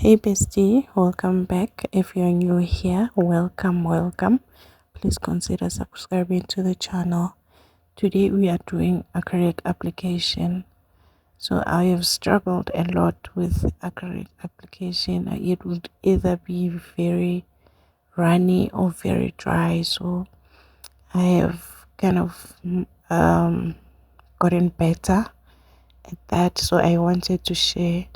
Hey bestie, welcome back. If you're new here, welcome. Please consider subscribing to the channel. Today we are doing acrylic application. So I have struggled a lot with acrylic application. It would either be very runny or very dry. So I have kind of gotten better at that. So I wanted to share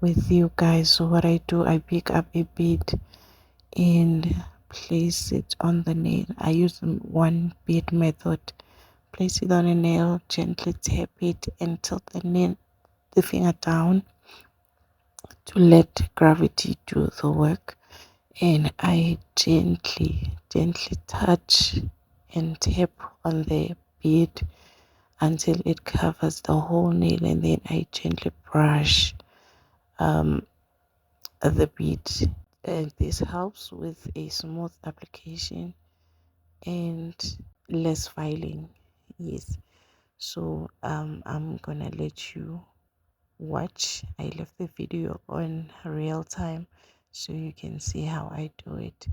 with you guys. So what I do, I pick up a bead and place it on the nail. I use the one bead method. Place it on a nail, gently tap it and tilt the finger down to let gravity do the work. And I gently touch and tap on the bead until it covers the whole nail, and then I gently brush the bead. And this helps with a smooth application and less filing. Yes. So I'm gonna let you watch. I left the video on real time so you can see how I do it.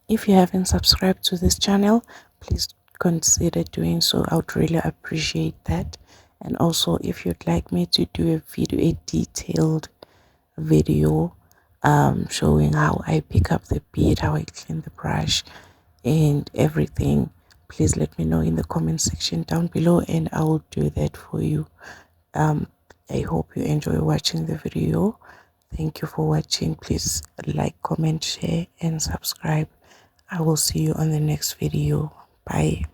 If you haven't subscribed to this channel, please consider doing so. I would really appreciate that. And also, if you'd like me to do a detailed video showing how I pick up the bead, how I clean the brush and everything, please let me know in the comment section down below and I will do that for you. I hope you enjoy watching the video. Thank you for watching. Please like, comment, share and subscribe. I will see you on the next video. Bye.